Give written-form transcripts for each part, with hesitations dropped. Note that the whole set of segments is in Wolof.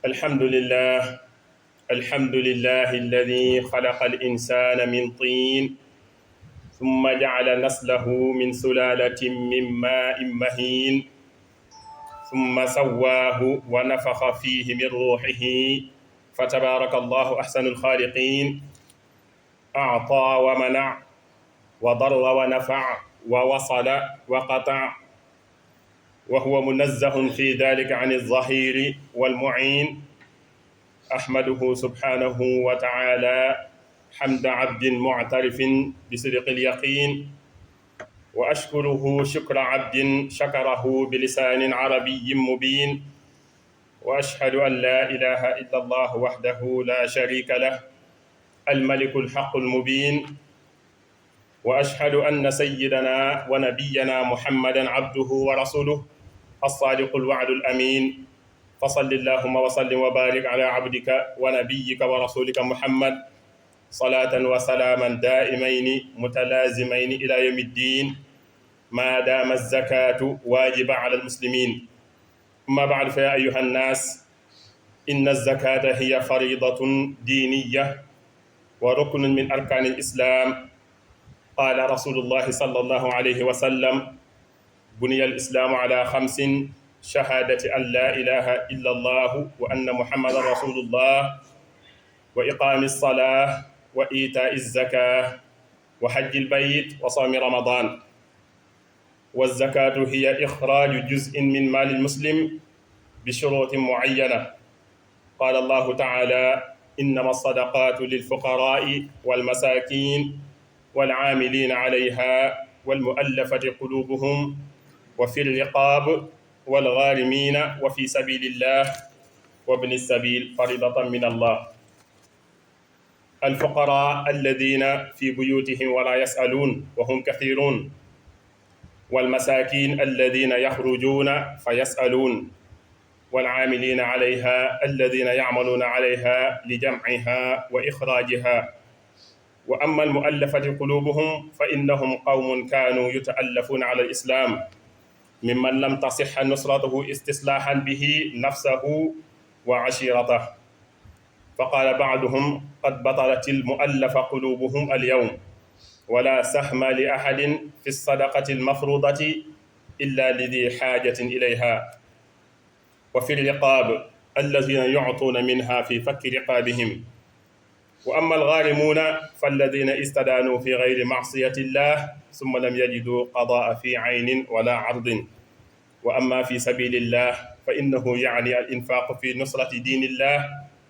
الحمد لله الحمد لله الذي خلق الإنسان من طين ثم جعل نسله من سلالة من ماء مهين ثم سواه ونفخ فيه من روحه فتبارك الله أحسن الخالقين أعطى ومنع وضر ونفع ووصل وقطع وهو منزه في ذلك عن الظهير والمعين أحمده سبحانه وتعالى حمد عبد معترف بصدق اليقين وأشكره شكر عبد شكره بلسان عربي مبين وأشهد أن لا إله إلا الله وحده لا شريك له الملك الحق المبين وأشهد أن سيدنا ونبينا محمدا عبده ورسوله الصادق الوعد الأمين فصل اللهم وسلم وبارك على عبدك ونبيك ورسولك محمد صلاة وسلاما دائمين متلازمين إلى يوم الدين ما دام الزكاة واجبة على المسلمين. أما بعد فيا أيها الناس إن الزكاة هي فريضة دينية وركن من أركان الإسلام. قال رسول الله صلى الله عليه وسلم بني الإسلام على 5: شهادة أن لا إله إلا الله وأن محمد رسول الله وإقام الصلاة وإيتاء الزكاة وحج البيت وصوم رمضان. والزكاة هي إخراج جزء من مال المسلم بشروط معينة. قال الله تعالى إنما الصدقات للفقراء والمساكين والعاملين عليها والمؤلفة قلوبهم وفي الرقاب والغارمين وفي سبيل الله وابن السبيل فريضة من الله. الفقراء الذين في بيوتهم ولا يسألون وهم كثيرون، والمساكين الذين يخرجون فيسألون، والعاملين عليها الذين يعملون عليها لجمعها وإخراجها. وأما المؤلفة قلوبهم فإنهم قوم كانوا يتألفون على الإسلام ممن لم تصح نصرته استصلاحا به نفسه وعشيرته. فقال بعضهم قد بطلت المؤلف قلوبهم اليوم ولا سهم لأحد في الصدقة المفروضة إلا لذي حاجة إليها. وفي الرقاب الذين يعطون منها في فك رقابهم. وأما الغارمون فالذين استدانوا في غير معصية الله ثم لم يجدوا قضاء في عين ولا عرض. وأما في سبيل الله فإنه يعني الإنفاق في نصرة دين الله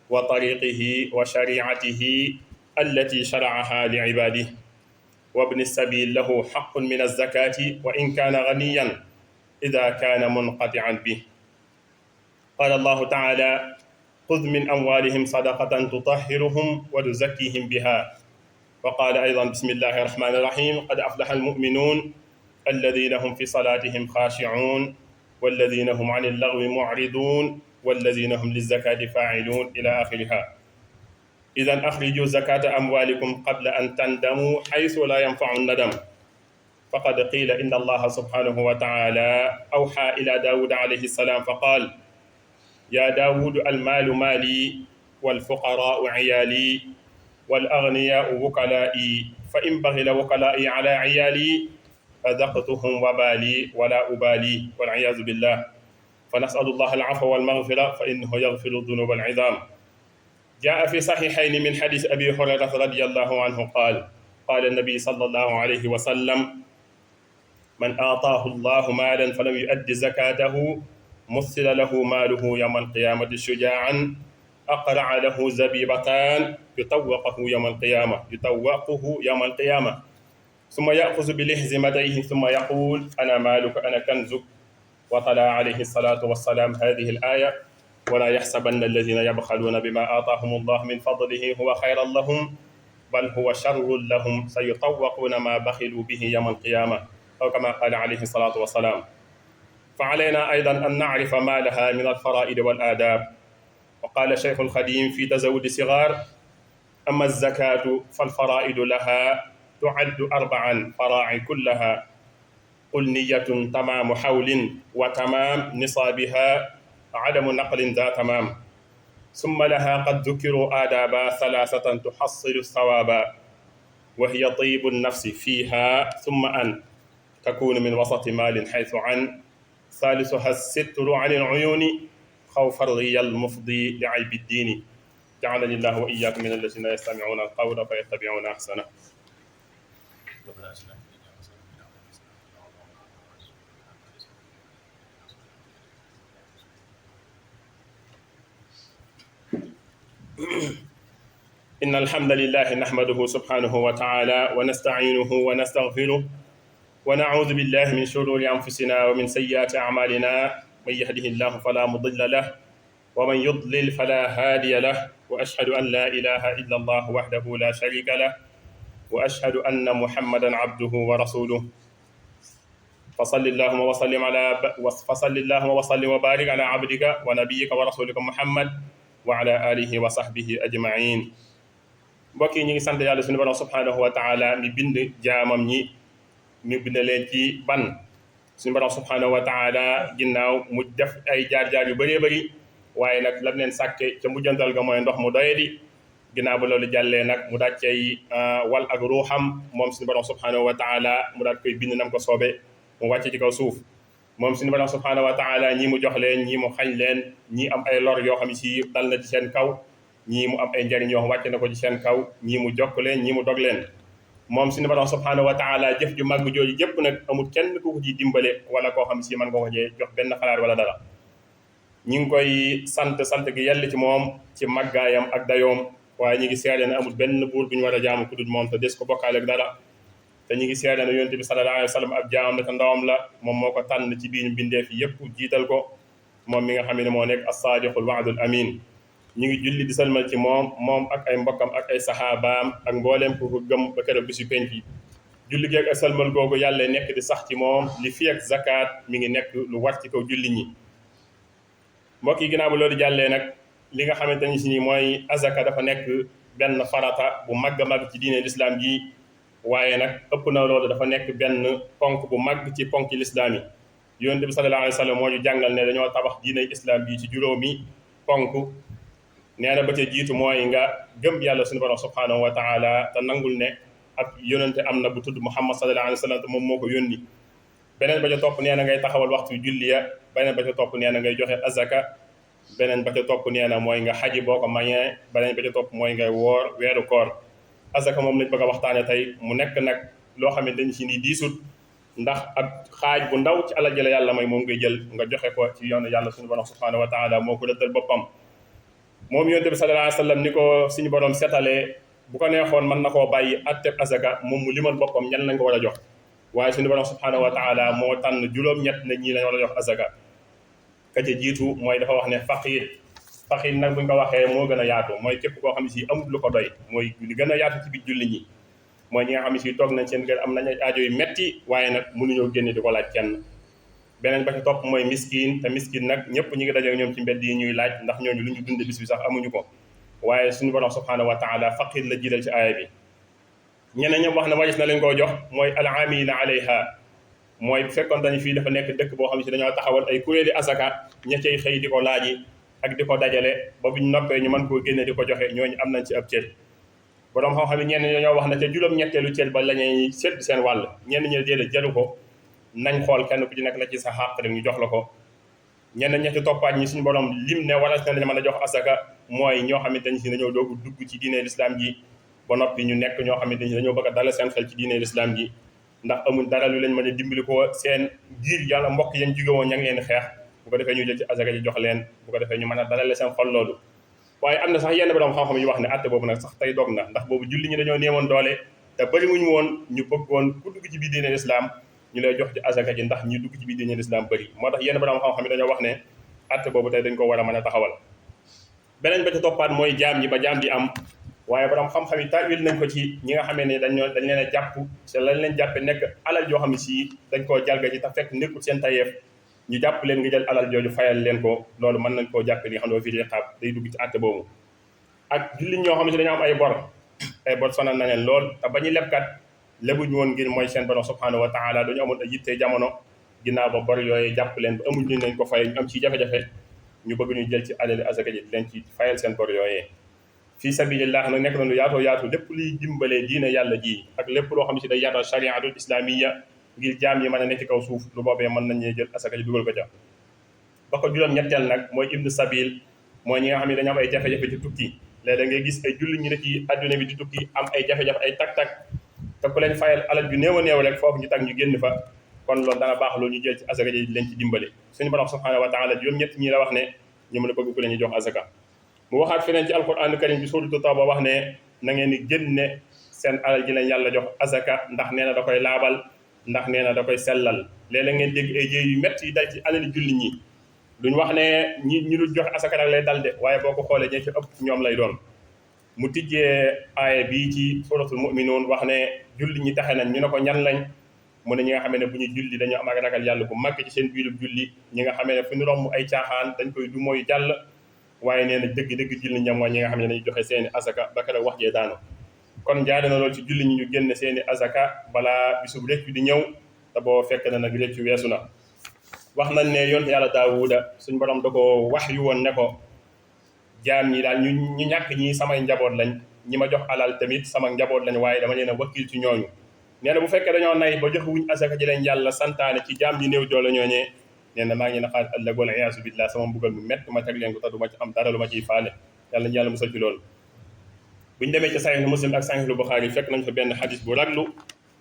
وطريقه وشريعته التي شرعها لعباده. وابن السبيل له حق من الزكاة وإن كان غنيا إذا كان منقطعا به. قال الله تعالى خذ من أموالهم صدقة تطهرهم وتزكيهم بها. وقال أيضا بسم الله الرحمن الرحيم قد أفلح المؤمنون الذين هم في صلاتهم خاشعون والذين هم عن اللغو معرضون والذين هم للزكاة فاعلون إلى آخرها. إذن أخرجوا زكاة أموالكم قبل أن تندموا حيث لا ينفع الندم. فقد قيل إن الله سبحانه وتعالى أوحى إلى داود عليه السلام فقال يا داود المال مالي والفقراء عيالي والأغنياء وكلائي فإن بخل وكلائي على عيالي فذقتهم وبالي ولا أبالي والعياذ بالله. فنسأل الله العفو والمغفرة فإنه يغفر الذنوب العظام. جاء في صحيحين من حديث أبي هريرة رضي الله عنه قال النبي صلى الله عليه وسلم من أعطاه الله مالا فلم يؤد زكاته مثل له ماله يوم القيامة شجاعا أقرع له زبيبتان يطوقه يوم القيامة ثم يأخذ بلحزمتيه ثم يقول أنا مالك أنا كنزك. وطلع عليه الصلاة والسلام هذه الآية ولا يحسبن الذين يبخلون بما آتاهم الله من فضله هو خيرا لهم بل هو شر لهم سيطوقون ما بخلوا به يوم القيامة أو كما قال عليه الصلاة والسلام. فعلينا أيضا أن نعرف ما لها من الفرائض والآداب. وقال شيخ الخديم في تزود صغار أما الزكاة فالفرائض لها تعد 4 فراع كلها قل نية تمام حول وتمام نصابها عدم نقل ذا تمام ثم لها قد ذكروا آدابا ثلاثة تحصل الثوابا وهي طيب النفس فيها ثم أن تكون من وسط مال حيث عن ثالثها الستر عن العيون خوف الريا المفضي لعيب الدين جعلني الله وإياكم من الذين يستمعون القول فيتبعون أحسنه. إن الحمد لله نحمده سبحانه وتعالى ونستعينه ونستغفره ونعوذ بالله من شرور أنفسنا ومن سيئات أعمالنا من يهده الله فلا مضل له ومن يضلل فلا هادي له وأشهد أن لا إله إلا الله وحده لا شريك له وأشهد أن محمدا عبده ورسوله فصل اللهم وسلم وبارك على عبدك ونبيك ورسولك محمد وعلى آله وصحبه أجمعين. mbokk yi ñu ngi sant yàlla suñu borom subhanahu wa taala mi bind jaamam ñi mi bind leen ci ban suñu borom subhanahu wa taala ginnaaw mu def ay jaar-jaar yu bëree bëri waaye nag lam leen sàkke ca mujjantal ga mooy ndox mu doyadi ginnaaw ba loolu jàllee nag mu daat cay wal ak ruuxam moom suñu borom subhanahu wa taala mu daat koy bind nam ko soobe mu wàcce ci kaw suuf moom suñu borom subhanahu wa taala ñii mu jox leen ñii mu xañ leen ñii am ay lor yoo xam ne si dal na ci seen kaw ñii mu am ay njariñ yoo xam wàcce na ko ci seen kaw ñii mu jokk leen ñii mu dog leen moom suñu borom subhanahu wa taala jëf ju màgg jooju jëpp nag amul kenn ku ko ciy dimbale wala koo xam si mën nga ko cee jox benn xalaat wala dara ñi ngi koy sant gi yell ci moom ci màggaayam ak dayoom waaye ñi ngi seede ne amul benn buur bu ñu war a jaamu ku dul moom te des ko bokkaale ak dara te ñi ngi seede ne yonent bi sallallahu alayhi wa sallam ab jaamam la te ndawam la moom moo ko tànn ci biir mbindeef yi yëpp jiital ko moom mi nga xam ne moo nekk as-saadiqul wa'dul amin ñu ngi julli di salmal ci moom ak ay mbokkam ak ay saxaabaam ak mbooleem ku ko gëm ba keroog bisu penc yi julli gi ak ay salmal googu yàlla nekk di sax ci moom li fi ak zakat mi ngi nekk lu war ci kaw julli ñi mbokk yi ginnaaw bu loolu jàllee nag li nga xamante ni si ni mooy azaka dafa nekk benn farata bu màgg a màgg ci diine lislaam ji waaye nag ëpp na loolu dafa nekk benn ponk bu màgg ci ponk lislaam yi yonent bi sallallahu alayhi wa sallam moo ñu jàngal ne dañoo tabax diine islam bi ci juróomi ponk nee na ba ca jiitu mooy nga gëm yàlla suñu borom subhanahu wa taala te nangul ne ak yonente am na bu tudd muhammad sallallahu alayhi wa sallam te moom moo ko yónni beneen ba ca topp nee na ngay taxawal waxtu julli ya beneen ba ca topp nee na ngay joxe azaka beneen ba ca topp nee na mooy nga xaji boo ko mañee beneen ba ca topp mooy ngay woor weeru koor azaka moom lañ bëgg a waxtaane tey mu nekk nag loo xam ne dañ si ni diisut ndax ak xaaj bu ndaw ci alal ji la yàlla may moom ngay jël nga joxe ko ci yoonu yàlla suñu borom subhanahu wa taala moo ko rëddal boppam moom yonent bi sallallahu alayhi wa sallam ni ko suñu borom setalee bu ko neexoon mën na koo bàyyi atteb azaka moom mu limal boppam ñan lañ ko war a jox waaye suñu borom subhanahu wa taala moo tànn juróom-ñett ne ñii lañ war a jox azaka ka ca jiitu mooy dafa wax ne faqiir nag buñ ko waxee moo gën a yaatu mooy képp koo xam ne si amul lu ko doy mooy li gën a yaatu ci biir julli ñi mooy ñi nga xam ne si toog nañ seen kër am nañ ay aajo yu metti waaye nag mënuñoo génne di ko laaj kenn beneen ba ci topp mooy miskin te miskin nag ñëpp ñi ngi daje ñoom ci mbedd yi ñuy laaj ndax ñooñu lu ñu dunde bis bi sax amuñu ko waaye suñu borom subhanahu wa taala faqir la jiital ci aaya bi ñeneen ñoom wax ne waris na leen koo jox mooy al amilina alayha mooy bu fekkoon dañu fii dafa nekk dëkk boo xam ne si dañoo taxawal ay kuréeli asaka ña cay xëy di ko laaji ak di ko dajale ba buñ noppee ñu mën koo génne di ko joxe ñooñu am nañ ci ab cër borom xam-xam yi ñenn ñoo wax na ca juróom-ñetteelu cër ba la ñuy sédd seen wàll ñenn ñi déedéet jaru ko nañ xool kenn ku ci nekk la ci sa xàq rek ñu jox la ko ñenn ñetti toppaat ñi suñu borom lim ne waras na lañ mën a jox asaka mooy ñoo xamante ni si dañoo doogu dugg ci diine l'islam ji ba noppi ñu nekk ñoo xamante ni si dañoo bëgg a dalal seen xel ci diine l'islam ji ndax amuñ dara lu leen mën a dimbali ko seen giir yàlla mbokk yañ jóge woon ña ngi leen xeex bu ko defee ñu jël ci asaka ji jox leen bu ko defee ñu mën a dalale seen xol loolu waaye am na sax yenn borom xam-xam yu wax ne atte boobu nag sax tey dog na ndax boobu julli ñi dañoo néewoon doole te bëri wuñu woon ñu bëggoon ku dugg ci biir diine l'islam ñu lay jox ci azaka ji ndax ñi dugg ci biir diine l'islam bëri moo tax yenn borom xam-xam yi dañoo wax ne atte boobu tey dañ ko war a mën a taxawal beneen ba ci toppaat mooy jaam ñi ba jaam di am waaye borom xam-xam yi tawil nañ ko ci ñi nga xamee ne dañ leen a jàpp te lañ leen jàppe nekk alal joo xam ne si dañ koo jalga ji te fekk nekkul seen tayeef ñu jàpp leen nga jël alal jooju fayal leen ko loolu mën nañ koo jàppe li nga xam ne fii riqaab day dugg ci atte boobu ak jullit ñoo xam ne si dañoo am ay bor sonal na leen lool te ba ñu lebkat lebuñu woon ngir mooy seen borom subhanahu wa taala dañu amoon ay yitte jamono ginnaaw ba bor yooyu jàpp leen ba amul ñu nañ ko fay ñu am ci jafe-jafe ñu bëgg ñu jël ci alali asaka ji di leen ci fayal seen bor yooyee fii sabilillah nag nekk na lu yaatoo yaatu lépp luy dimbalee diine yàlla ji ak lépp loo xam ne si day yaatal chariatul islamiyya ngir jaam yi mën a nekk ci kaw suuf lu boobee mën nañu jël asaka ji dugal ko ca ba ko juróom-ñetteel nag mooy ibnu sabil mooy ñi nga xam ne dañu am ay jafe-jafe ci tukki léeg-léeg da ngay gis ay julli ñi ne ci adduna bi di tukki am ay jafe-jafe ay tak-tak te ku leen fayal alal ju néew a néew rek foofu ñu tag ñu génn fa kon loolu dana baax loolu ñu jël ci asaka ji leen ci dimbale suñu borom subhanahu wa taala juróom-ñett ñi la wax ne ñu mën a bëgg ku leen ñu jox asaka mu waxaat feneen ci alquran karim bi suuratu Tawba wax ne na ngeen di génne seen alal ji leen yàlla jox asaka ndax nee na da koy laabal ndax nee na da koy sellal léeg-léeg ngeen dégg ay jéey yu métti yi dal ci alali julli ñi duñ wax ne ñi dul joxe asaka nag lay dal de waaye boo ko xoolee ñe ci ëpp ñoom lay doon mu tijjee aaya bii ci suratul mu'minuun wax ne julli ñi taxe nañ ñu ne ko ñan lañ mu ne ñi nga xamee ne bu ñu julli dañoo am ak ragal yàlla bu màgg ci seen biirub julli ñi nga xamee ne fu ñu romb ay caaxaan dañ koy du mooy jàll waaye nee na dëgg-dëgg julli ñam mooy ñi nga xam ne dañuy joxe seeni asaka ba keroog wax jee daanu kon jaade na loolu ci julli ñi ñu génn seeni asaka balaa bisub réccu di ñëw te boo fekk na nag réccu weesu na wax nañ ne yonte yàlla daawuda suñ borom da ko wax yu woon ne ko jaam ñi daal ñu ñàkk ñi samay njaboot lañ ñi ma jox alal tamit sama njaboot lañ waaye dama leen a wakkil ci ñooñu nee na bu fekkee dañoo nay ba joxe wuñ asaka ji leen yàlla santaane ci jaam ñi néew doole ñooñee nee na maa ngi na xaar ëllëg wala iyaasu billah sama mbugal mu métti ma teg leen ko te du ma ci am dara lu ma ciy faale yàlla ñu yàlla musal ci loolu buñ demee ci Sahih Muslim ak Sahih Bukhari fekk nañ fa benn xadis bu raglu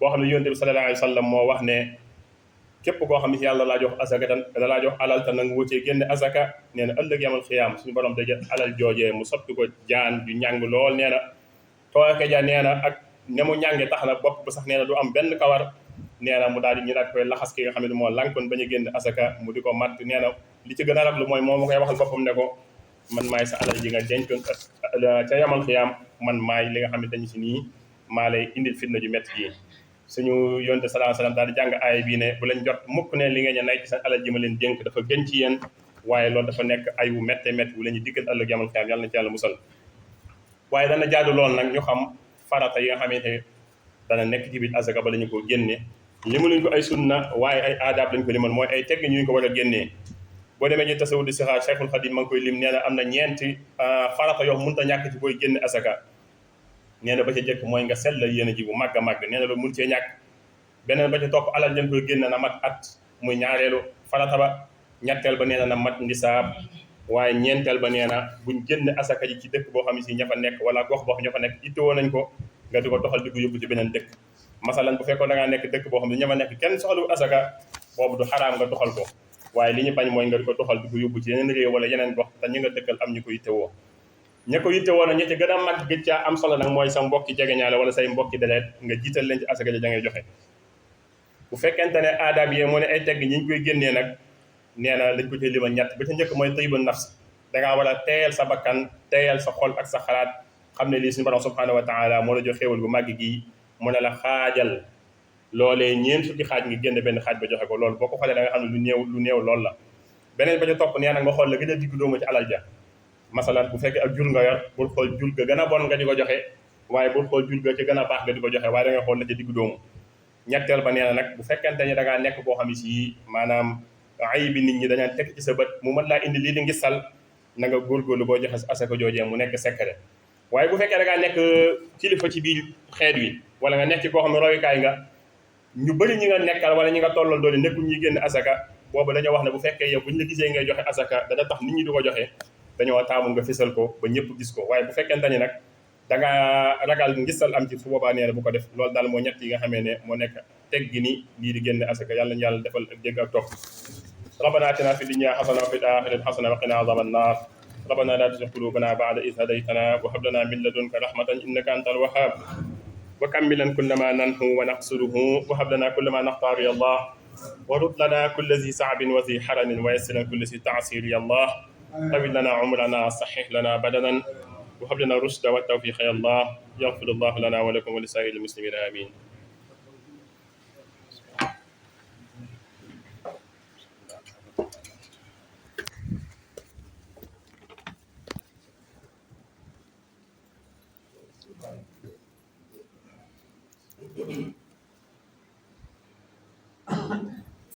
boo xam ne yonent bi sallallahu alayhi wa sallam moo wax ne képp koo xam ne si yàlla laa jox asaka tan da laa jox alal te nanga wutee génne asaka nee na ëllëg yamal xiyaam suñu borom day jël alal joojee mu soppi ko jaan ju ñàng lool nee na tooke ja nee na ak ne mu ñànge tax na bopp ba sax nee na du am benn kawar nee na mu daal di ñu daal koy laxas ki nga xam ne moo lànkoon bañ a génn asaka mu di ko matt nee na li ci gën a raglu mooy moom ma koy waxal boppam ne ko man maay sa alal ji nga dencoon ca yamal xiyaam man maay li nga xam ne dañu si nii maa lay indil fitna ju métti ji suñu yonte sallallahu alayhi wasallam daal di jàng aaya bii ne bu leen jot mukk ne li ngeen nay ci seen alal ji ma leen dénk dafa gën ci yéen waaye loolu dafa nekk ay wu métte métti wu leen ñu diggal ëllëg yamal xiyaam yàlla na ci yàlla musal waaye dana jaadu lool nag ñu xam farata yi nga xamante ne dana nekk ci biir asaka ba la ñu ko génne limu ko ay sunna waaye ay aadaab lañ ko limal mooy ay tegg ñu ko war a génnee boo demee ci tasawud sixaar Cheikhul Khadim ma ngi koy lim nee na am na ñeenti farata yoo mënut a ñàkk ci booy génne asaka nee na ba ca jëkk mooy nga sellal yéene ji bu màgg a màgg nee na loolu mun cee ñàkk beneen ba ca topp alal dañ koy génne na mat at muy ñaareelu farata ba ñetteel ba nee na mat nisaab waaye ñeenteel ba nee na buñ génne asaka ji ci dëkk boo xam ne si ña fa nekk wala gox boo xam ña fa nekk ittewoo nañ ko nga di ko doxal di ko yóbbu ci beneen dëkk masalan bu fekkoon da ngaa nekk dëkk boo xam ne ña fa nekk kenn soxlawu asaka boobu du xaraam nga doxal ko waaye li ñu bañ mooy nga di ko doxal di ko yóbbu ci yeneen réew wala yeneen gox te ñi nga dëkkal am ñu ko yittewoo ña ko yittewoo nag ñi ci gën a mag gën caa am solo nag mooy sa mbokki jegeñaale wala say mbokki deleet nga jiital leen ci asaka ji da ngay joxe bu fekkente ne aadaab yi moo ne ay tegg ñi ñu koy génnee nag nee na dañ ko ci limal ñett ba ca njëkk mooy tayyibu nafs dangaa war a teeyal sa bakkan teeyal sa xol ak sa xalaat xam ne lii suñu borom subhanahu wa taala moo la jox xéewal gu màgg gii mu ne la xaajal loolee ñeent fukki xaaj nga génn benn xaaj ba joxe ko loolu boo ko xoolee da nga xam ne lu néew loolu la beneen ba ca topp nee na nga xool la gën a digg dóomu ci alal ja masalan bu fekkee ak jur nga yor bul xool jur ga gën a bon nga di ko joxe waaye bul xool jur ga ci gën a baax nga di ko joxe waaye da nga xool la ca digg dóomu ñetteel ba nee na nag bu fekkente ni da ngaa nekk boo xam ne si maanaam ay bi nit ñi dañaa tekk ci sa bët mu mën laa indi lii di ngisal na nga góorgóorlu boo joxe asaka joojee mu nekk secret waaye bu fekkee da ngaa nekk kilifa ci biir xeet wi wala nga nekk ci koo xam ne royukaay nga ñu bëri ñi nga nekkal wala ñi nga tollal doole nekkul ñuy génn asaka boobu dañoo wax ne bu fekkee yow buñ la gisee ngay joxe asaka dana tax nit ñi du ko joxe dañoo taamu nga fésal ko ba ñëpp gis ko waaye bu fekkente ni nag da nga ragal ngisal am ci su boobaa nee na bu ko def loolu daal moo ñett yi nga xamee ne moo nekk teggi ni lii di génn asaka yàlla ñu yàlla defal ak dégg ak topp ربنا آتنا في الدنيا حسنة وفي الآخرة حسنة وقنا عذاب النار ربنا لا تزغ قلوبنا بعد إذ هديتنا وهب لنا من لدنك رحمة إنك أنت الوهاب وكملا كل ما ننحو ونقصده وهب لنا كل ما نختار يا الله ورد لنا كل ذي صعب وذي حرن ويسر كل ذي تعسير يا الله طول لنا عمرنا صحح لنا بدنا وهب لنا الرشد والتوفيق يا الله يغفر الله لنا ولكم ولسائر المسلمين آمين